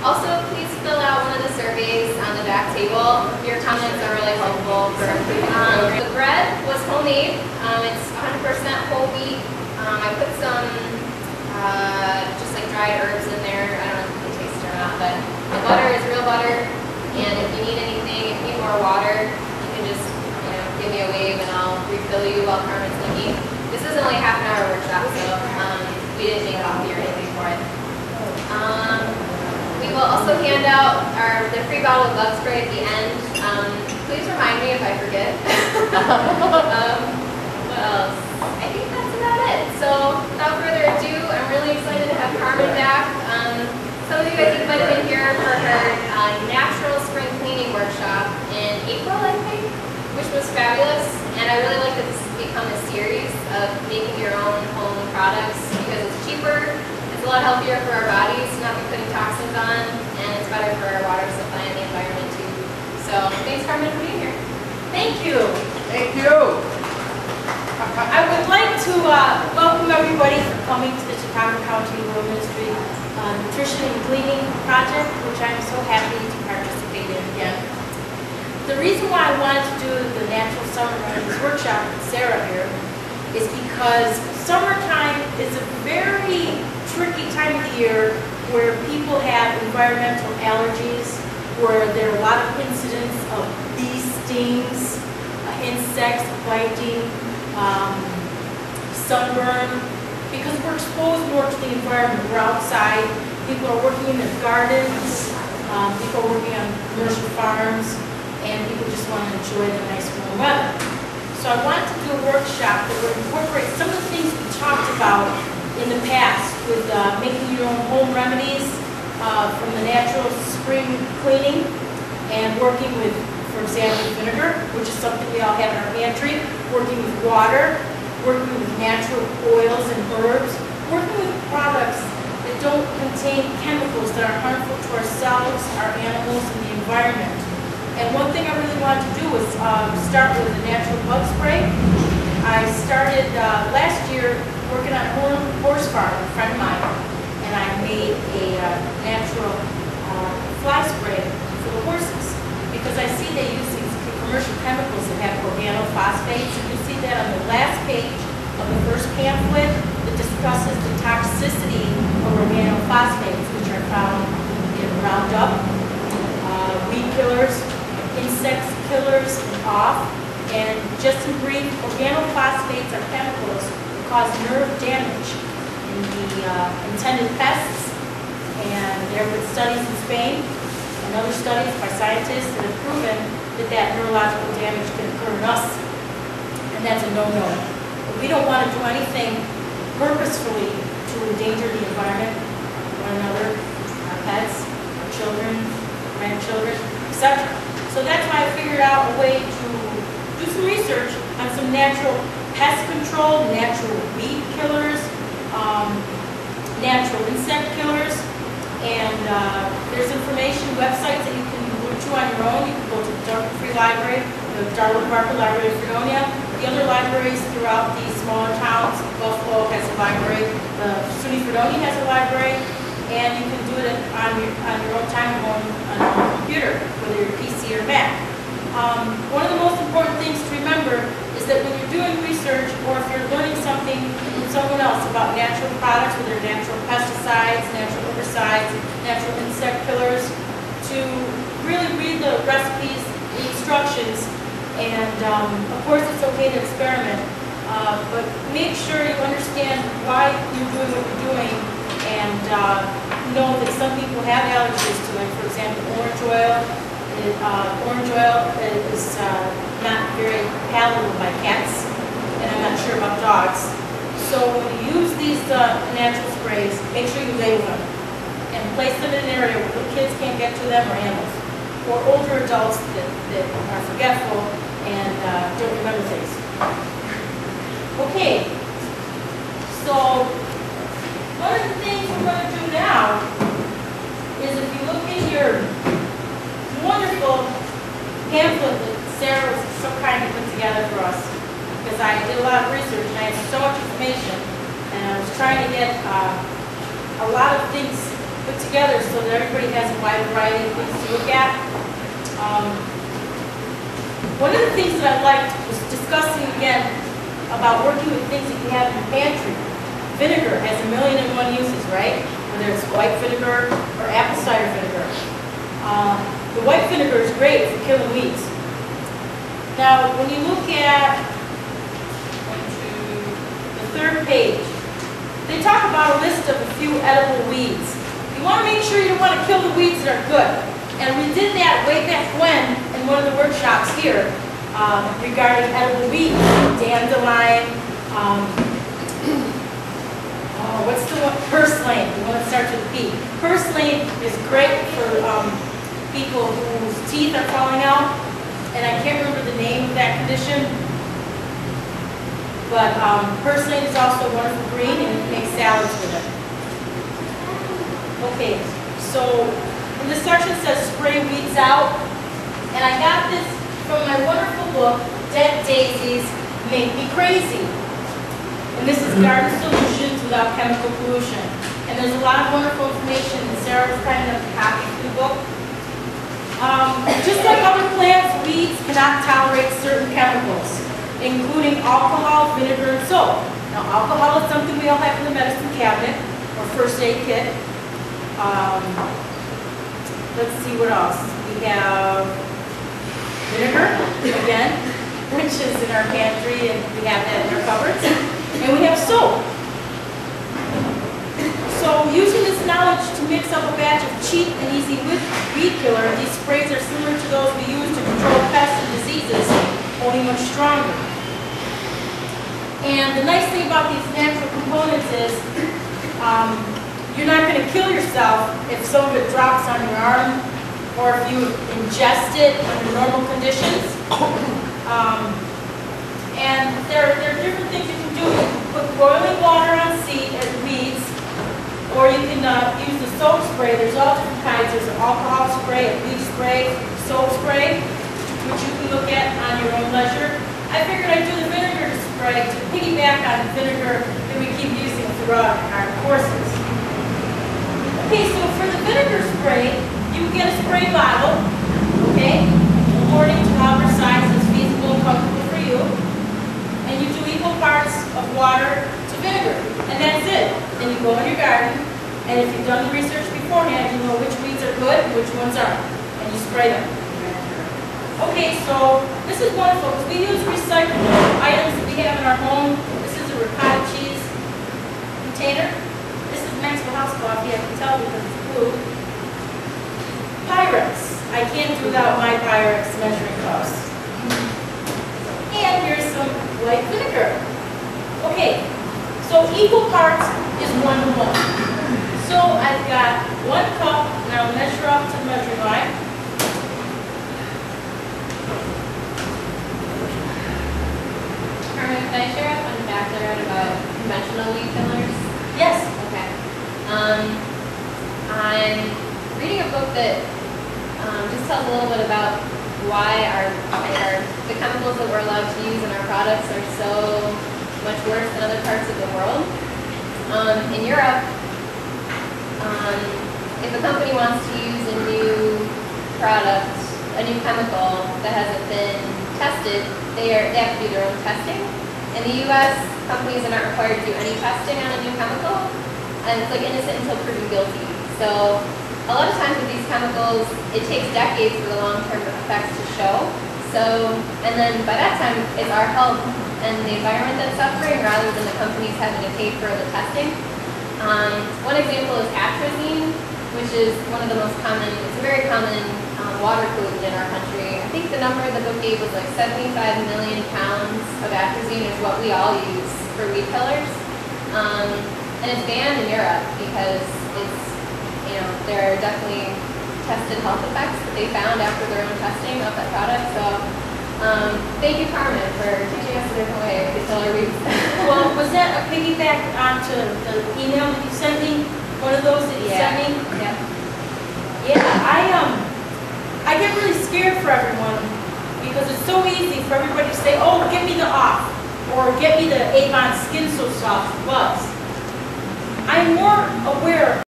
Also, please fill out one of the surveys on the back table. Your comments are really helpful. The bread was homemade. It's 100% whole wheat. I put some just like dried herbs in there. I don't know if they taste it or not, but the butter is real butter. And if you need anything, if you need more water, you can just give me a wave and I'll refill you while Carmen's looking. This is only half an hour workshop, so we didn't make coffee or anything for it. We will also hand out the free bottle of bug spray at the end. Please remind me if I forget. What else? I think that's about it. So without further ado, I'm really excited to have Carmen back. Some of you I think might have been here for her natural spring cleaning workshop in April, I think, which was fabulous. And I really like that this has become a series of making your own home products because it's cheaper. It's a lot healthier for our bodies to not be putting toxins on, and it's better for our water supply and the environment too. So thanks, Carmen, for being here. Thank you. Thank you. I would like to welcome everybody for coming to the Chautauqua County Rural Ministry Nutrition and Cleaning Project, which I'm so happy to participate in again. The reason why I wanted to do the Natural Summer Remedies workshop with Sarah here is because summertime is a very tricky time of the year where people have environmental allergies, where there are a lot of incidents of bee stings, insects biting, sunburn, because we're exposed more to the environment. We're outside, people are working in their gardens, people are working on commercial farms, and people just want to enjoy the nice warm weather. So I wanted to do a workshop that would incorporate some of the things we talked about in the past with making your own home remedies from the natural spring cleaning and working with, for example, vinegar, which is something we all have in our pantry, working with water, working with natural oils and herbs, working with products that don't contain chemicals that are harmful to ourselves, our animals, and the environment. And one thing I really wanted to do was start with the natural bug spray. I started last year working on a horse farm with a friend of mine, and I made a natural fly spray for the horses because I see they use these commercial chemicals that have organophosphates, and you see that on the last page of the first pamphlet that discusses the toxicity of organophosphates, which are found in Roundup, weed killers, insect killers, and off. And just in brief, organophosphates are chemicals that cause nerve damage in the intended pests, and there have been studies in Spain and other studies by scientists that have proven that neurological damage can occur in us, and that's a no-no. But we don't want to do anything purposefully to endanger the environment, one another, our pets, our children, grandchildren, etc. So that's why I figured out a way to do some research on some natural pest control, natural weed killers, natural insect killers, and there's information, websites that you can go to on your own. You can go to the Darwin Free Library, the Darwin Barker Library of Fredonia, the other libraries throughout these smaller towns. Buffalo has a library, SUNY Fredonia has a library, and you can do it on your own time on your own computer, whether you're PC or Mac. One of the most important things to remember is that when you're doing research, or if you're learning something from someone else about natural products, whether natural pesticides, natural herbicides, natural insect killers, to really read the recipes, the instructions, and of course it's okay to experiment, but make sure you understand why you're doing what you're doing, and know that some people have allergies to it. For example, orange oil. Orange oil is not very palatable by cats, and I'm not sure about dogs. So when you use these natural sprays, make sure you label them and place them in an area where the kids can't get to them or animals, or older adults that are forgetful and don't remember things. Okay, so one of the things we're going to do now is, if you look in your wonderful pamphlet that Sarah was so kind to put together for us, because I did a lot of research and I had so much information, and I was trying to get a lot of things put together so that everybody has a wide variety of things to look at. One of the things that I liked was discussing again about working with things that you have in your pantry. Vinegar has 1,000,001 uses, right? Whether it's white vinegar or apple cider vinegar. The white vinegar is great for killing weeds. Now, when you look at the third page, they talk about a list of a few edible weeds. You want to make sure you don't want to kill the weeds that are good. And we did that way back when in one of the workshops here regarding edible weeds, dandelion, what's the one? Purslane, the one that starts with a P. Purslane is great for people whose teeth are falling out, and I can't remember the name of that condition. But purslane is also wonderful green, and you can make salads with it. Okay, so in this section says spray weeds out, and I got this from my wonderful book, Dead Daisies Make Me Crazy. And this is garden solutions without chemical pollution. And there's a lot of wonderful information, and Sarah was kind enough to copy through the book. Just like other plants, weeds cannot tolerate certain chemicals, including alcohol, vinegar, and soap. Now, alcohol is something we all have in the medicine cabinet or first aid kit. Let's see what else. We have vinegar, again, which is in our pantry, and we have that in our cupboards. And we have soap. So using this knowledge to mix up a batch of cheap and easy weed killer, these sprays are similar to those we use to control pests and diseases, only much stronger. And the nice thing about these natural components is you're not going to kill yourself if some of it drops on your arm or if you ingest it under normal conditions. And there are different things you can do. You can put boiling water on weeds, or you can use the soap spray. There's all different kinds. There's an alcohol spray, a weed spray, soap spray, which you can look at on your own leisure. I figured I'd do the vinegar spray to piggyback on the vinegar that we keep using throughout our courses. Okay, so for the vinegar spray, you can get a spray bottle, okay, according to however size is feasible and comfortable for you. And you do equal parts of water to vinegar, and that's it. Then you go in your garden, and if you've done the research beforehand, you know which weeds are good and which ones aren't, and you spray them. Okay, so this is wonderful because we use recyclable items that we have in our home. This is a ricotta cheese container. This is Maxwell House coffee, I can tell because it's blue. Pyrex. I can't do without my Pyrex measuring cups. And here's some white vinegar. Okay, so equal parts is 1 to 1. So I've got 1 cup, and I'll measure up to the measuring line. Carmen, can I share a fun fact I read about conventional weed killers? Yes. Okay. I'm reading a book that just tells a little bit about why the chemicals that we're allowed to use in our products are so much worse than other parts of the world. In Europe, if a company wants to use a new product, a new chemical that hasn't been tested, they have to do their own testing. In the U.S., companies are not required to do any testing on a new chemical, and it's like innocent until proven guilty. So a lot of times with these chemicals, it takes decades for the long-term effects to show. So, and then by that time, it's our health and the environment that's suffering rather than the companies having to pay for the testing. One example is atrazine, which is one of the most common, it's a very common water pollutant in our country. I think the number the book gave was like 75 million pounds of atrazine is what we all use for weed killers. And it's banned in Europe because it's, there are definitely tested health effects that they found after their own testing of that product. So thank you, Carmen, for teaching us a different way to kill our weeds. Well, was that a piggyback onto the email that you sent me? One of those that you sent me? Yeah. Yeah, I get really scared for everyone because it's so easy for everybody to say, oh, get me the off, or get me the Avon Skin So Soft Buzz. I'm more aware